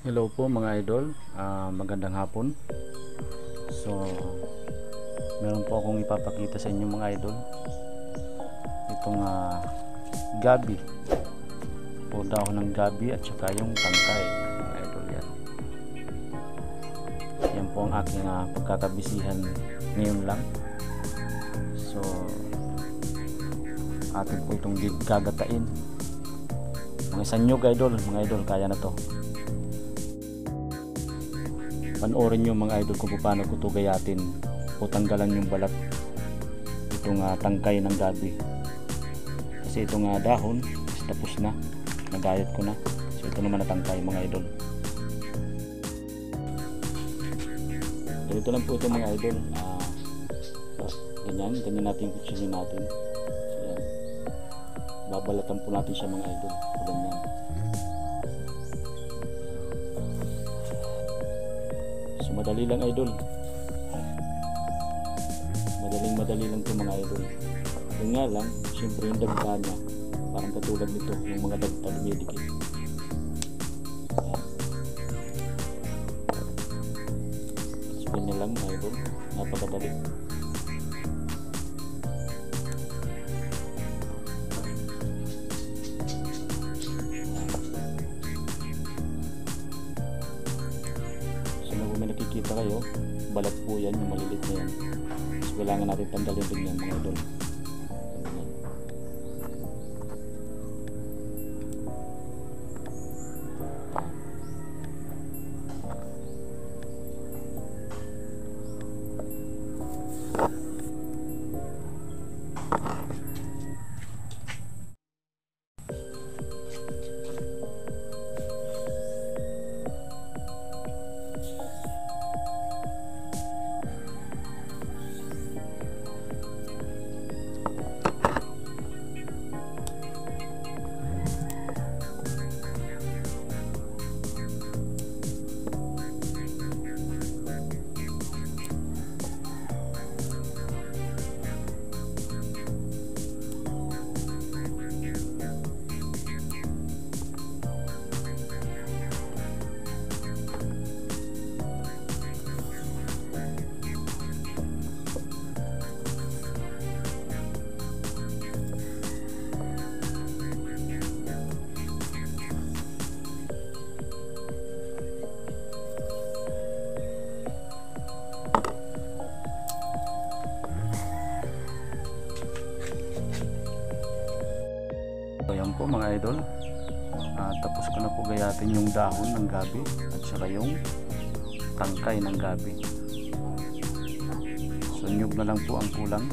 Hello po mga idol, magandang hapon. So meron po akong ipapakita sa inyo mga idol, itong gabi o dahon ng gabi at saka yung tangkay mga idol. Yan po ang aking pagkakabisihan ngayon lang. So atin po itong gagatain, mga sanyog mga idol, kaya na to. Panoorin nyo mga idol kung paano ko ito gayatin o tanggalan yung balat itong tangkay ng gabi, kasi itong dahon is tapos na, nagayat ko na. So ito naman na tangkay mga idol. Ganito lang po ito mga idol. Ganyan natin yung kutsilyo natin. So, yan. Babalatan po natin siya mga idol, ganyan. So madali lang idol, madali lang ito mga idol. Yung nga lang, syempre yung dagta niya parang katulad nito, yung mga dagta lumidikit. So ganyan lang mga idol, napakadali. Kung may nakikita kayo, balat po yan, yung malilit na yan. So kailangan natin tanggalin din yan mga idol. So yan po mga idol, tapos ko na po gayatin yung dahon ng gabi at saka yung tangkay ng gabi. So nyug na lang po ang kulang.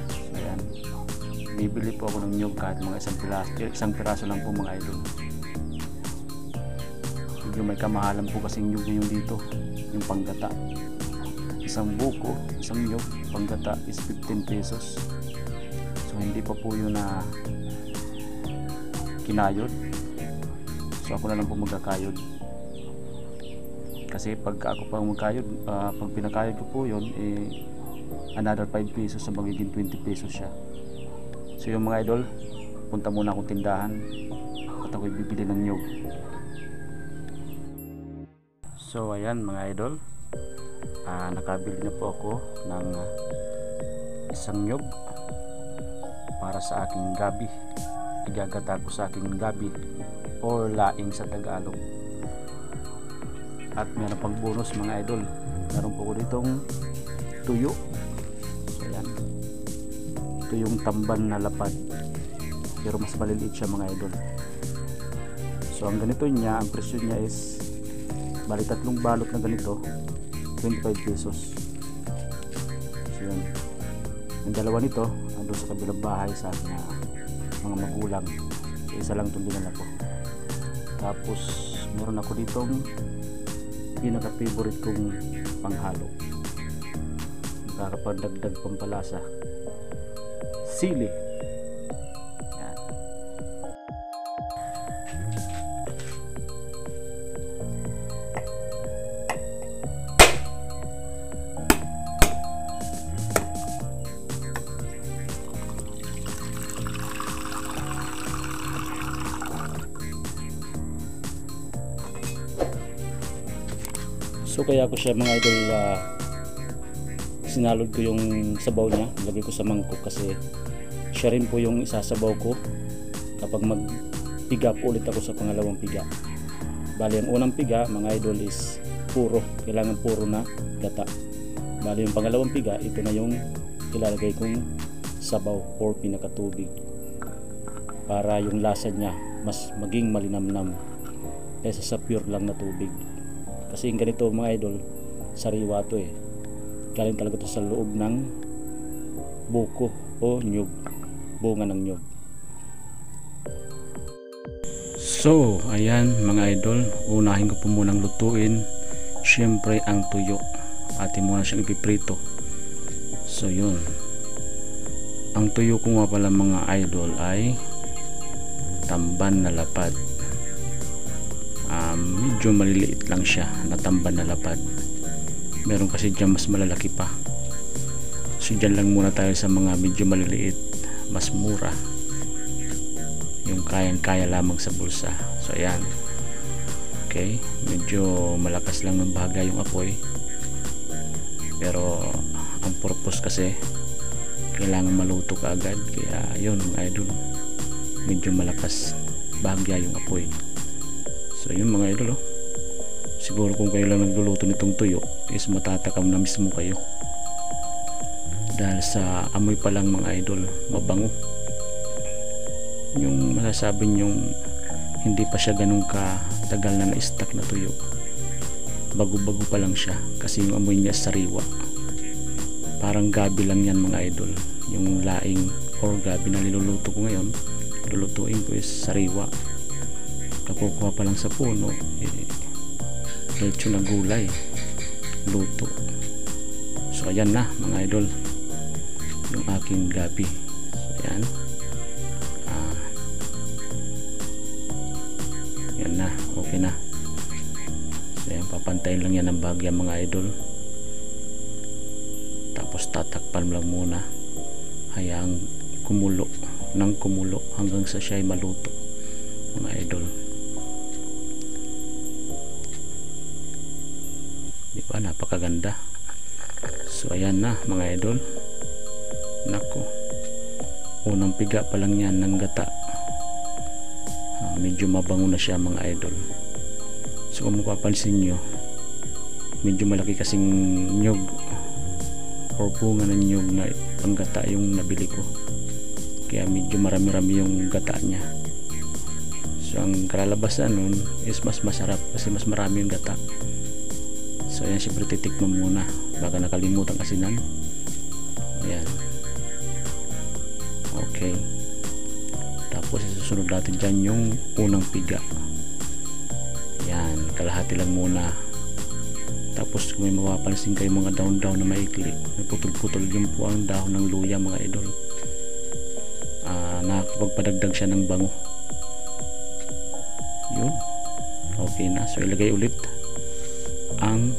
So yan, bibili po ako ng nyug kahit mga isang piraso lang po mga idol. Medyo may kamahalan po kasing nyug ngayon dito, yung panggata. Isang buko, isang nyug panggata is 15 pesos. So hindi pa po yun na kinayod. So ako na lang po magkakayod, kasi pag ako pa magkayod, pag pinakayod ko po yun, another 5 pesos, so magiging 20 pesos siya. So yung mga idol, punta muna akong tindahan at ako'y bibili ng nyug. So ayan mga idol, nakabili na po ako ng isang nyug para sa aking gabi. Igagata ko sa aking gabi or laing sa Tagalog. At meron pang bonus mga idol, meron po ko ditong tuyo. So yan, ito yung tamban na lapad, pero mas maliliit siya mga idol. So ang ganito niya, ang presyo niya is bali tatlong balot na ganito, 25 pesos. So yun, yung dalawa nito ando sa kabilang bahay sa aking mga magulang. So isa lang itong dinala ko. Tapos meron ako ditong pinaka favorite kong panghalo, nakakapagdagdag pampalasa, sili. Yan. So kaya ko siya mga idol, sinalod ko yung sabaw niya, lagay ko sa mangkok kasi siya rin po yung isasabaw ko kapag mag-piga ulit ako sa pangalawang piga. Bali ang unang piga mga idol is puro, kailangan puro na gata. Bali yung pangalawang piga, ito na yung ilalagay kong sabaw or pinakatubig para yung lasa niya mas maging malinamnam kaysa sa pure lang na tubig. Kasi yung ganito mga idol, sariwa to galing talaga to sa loob ng buko o nyug, bunga ng nyug. So ayan mga idol, unahin ko po munang lutuin syempre ang tuyo. Atin muna siyang ipiprito. So yun, ang tuyo ko nga pala mga idol ay tamban na lapad. Medyo maliliit lang siya na tamban na lapad. Meron kasi dyan mas malalaki pa. So dyan lang muna tayo sa mga medyo maliliit, mas mura, yung kayang-kaya lamang sa bulsa. So ayan, okay, medyo malakas lang ng bahaga yung apoy, pero ang purpose kasi kailangan maluto ka agad, kaya yun mga idol, medyo malakas bahagya yung apoy. So yun mga idol, siguro kung kayo lang nagluluto nitong tuyo is matatakam na mismo kayo dahil sa amoy pa lang mga idol, mabango. Yung masasabi nyong hindi pa siya ganun katagal na na-stack na tuyo, bago-bago pa lang siya kasi yung amoy niya sariwa. Parang gabi lang yan mga idol, yung laing or gabi na niluluto ko ngayon, lulutuin ko is sariwa. Kakukuha pa lang sa puno, diretso na gulay, luto. So ayan na mga idol, yung aking gabi. So ayan, yan na, okay na. So ayan, papantayin lang yan ng bagya mga idol, tapos tatakpan lang muna, hayaang kumulo ng kumulo hanggang sa siya ay maluto mga idol. Di ba, napakaganda. So ayan na mga idol, nako, unang piga pa lang yan ng gata, medyo mabango na siya mga idol. So kung mapapansin nyo, medyo malaki kasing nyug or bunga ng nyug na panggata yung nabili ko, kaya medyo marami-rami yung gata niya. So ang kalalabasan nun is mas masarap kasi mas marami yung gata. So ayan, siyempre titikman muna, baka nakalimutan asinan. Ayan, okay. Tapos isusunod natin dyan yung unang piga. Yan, kalahati lang muna. Tapos kung may mapapansin kayo mga dahon-dahon na maikli, may putol-putol, yun po ang dahon ng luya mga idol. Nakakapagpadagdag siya ng bango. Yun, okay na. So ilagay ulit ang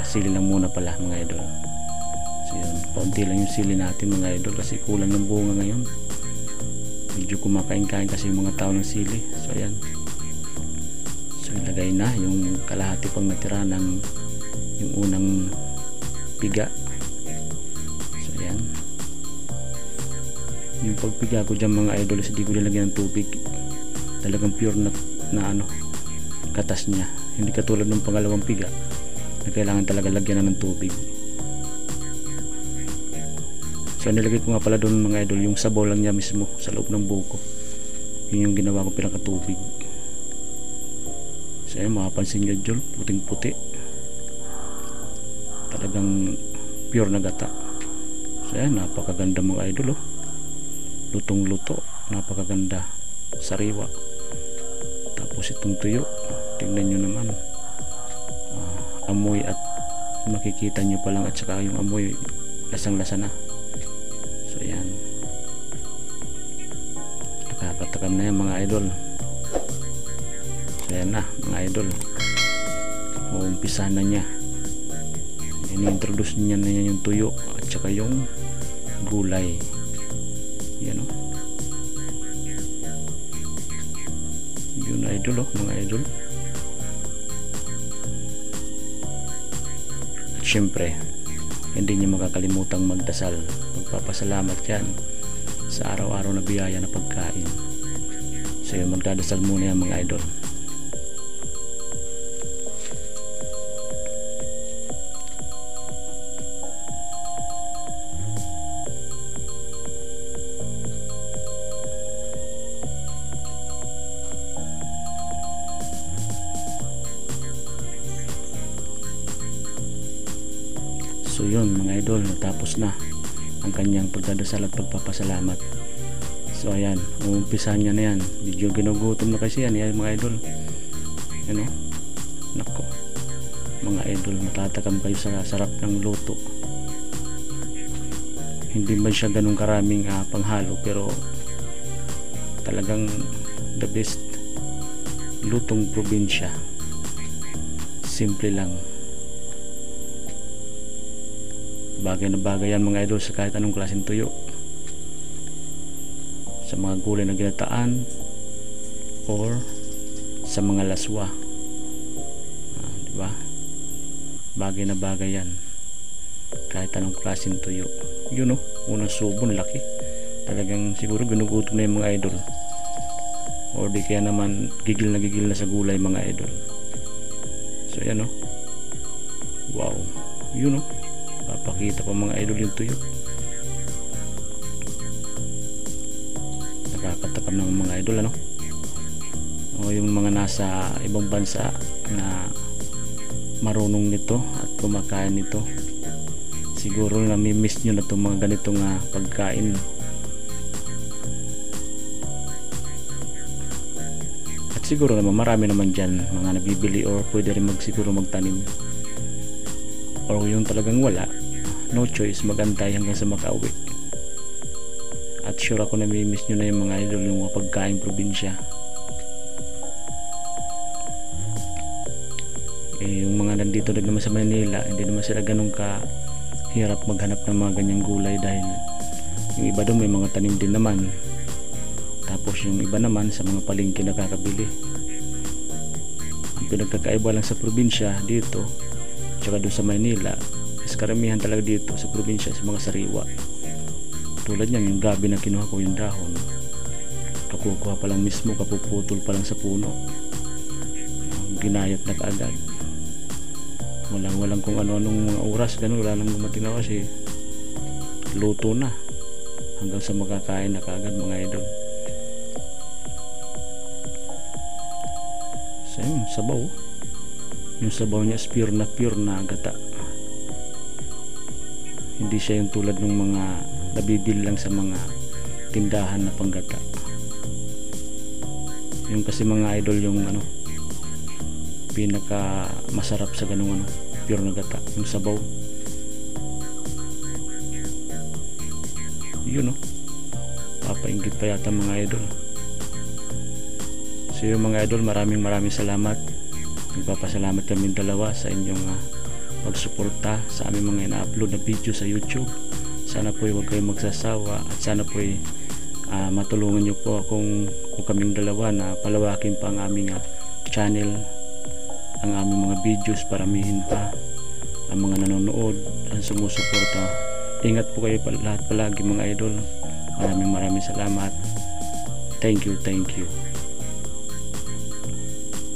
sili lang muna pala mga idol. So yun, paunti lang yung sili natin mga idol kasi kulang ng bunga ngayon. Medyo kumakain-kain kasi yung mga tao ng sili. So ayan, so ilagay na yung kalahati pang natira ng yung unang piga. So ayan, yung pagpiga ko dyan mga idol, hindi ko nilagyan ng tubig, talagang pure na katas niya, hindi katulad ng pangalawang piga na kailangan talaga lagyan na ng tubig. So nilagay ko nga pala doon mga idol yung sabaw lang niya mismo sa loob ng buko, yun yung ginawa ko pinakatubig. So ayun, makapansin nyo dyan, puting puti, talagang pure na gata. So ayun, napakaganda mga idol, lutong luto, napakaganda, sariwa. Tapos itong tuyo, tingnan nyo naman, amoy at makikita nyo pa lang, at saka yung amoy lasang lasa na. So ayan, nakakatakam na yan mga idol. So ayan na mga idol, uumpisahan na niya, ini-introduce niya na yung tuyo at saka yung gulay. Yan yun idol, mga idol, syempre hindi niyo makakalimutang magdasal, magpapasalamat yan sa araw-araw na biyaya na pagkain. So yun, magdadasal muna yan mga idol. So yun mga idol, natapos na ang kanyang pagdadasal at pagpapasalamat. So ayan, umumpisahan niya na yan. Medyo ginugutom na kasi yan mga idol. Ano? Nako, mga idol, matatakam kayo sa sarap ng luto. Hindi man siya ganun karaming panghalo, pero talagang the best lutong probinsya. Simple lang. Bagay na bagay yan mga idol sa kahit anong klaseng tuyo, sa mga gulay na ginataan or sa mga laswa, diba? Bagay na bagay yan kahit anong klaseng tuyo. Yun unang subon laki, talagang siguro ginugutom na yung mga idol, or di kaya naman gigil na sa gulay mga idol. So yan wow, yun papakita pa mga idol yung tuyo. Nakakatakam ng mga idol o yung mga nasa ibang bansa na marunong nito at kumakain nito, siguro nami-miss nyo na itong mga ganitong pagkain. At siguro naman marami naman dyan mga nabibili, or pwede rin siguro magtanim, or yung talagang wala, no choice, magantay hanggang sa makauwi. At sure ako nami-miss nyo na yung mga idol yung mga pagkain probinsya. Yung mga nandito rin naman sa Manila, hindi naman sila ganun kahirap maghanap ng mga ganyang gulay, dahil yung iba doon may mga tanim din naman, tapos yung iba naman sa mga palengke nakakabili. Ang pinagkakaiba lang sa probinsya dito tsaka doon sa Manila is karamihan talaga dito sa probinsya sa mga sariwa. Tulad niyan, yung gabi na kinuha ko yung dahon, kakukuha pa lang mismo, kapuputol pa lang sa puno, ginayat na kaagad. Walang kung ano-anong mga oras, ganun, wala nang dumating na kasi luto na hanggang sa makakain na kaagad mga idol. So yun, sabaw. Yung sabaw niya is pure na gata. Hindi siya yung tulad ng mga nabibili lang sa mga tindahan na panggata. Yung kasi mga idol yung pinaka masarap sa ganung pure na gata, yung sabaw. Yun papainggit pa yata mga idol. So yung mga idol, maraming salamat. Nagpapasalamat kami dalawa sa inyong pagsuporta sa aming mga ina-upload na video sa YouTube. Sana po huwag kayong magsasawa, at sana po matulungan nyo po kaming dalawa na palawakin pa ang aming channel, ang aming mga videos, paramihin pa ang mga nanonood at sumusuporta. Ingat po kayo lahat palagi mga idol. Maraming salamat. Thank you.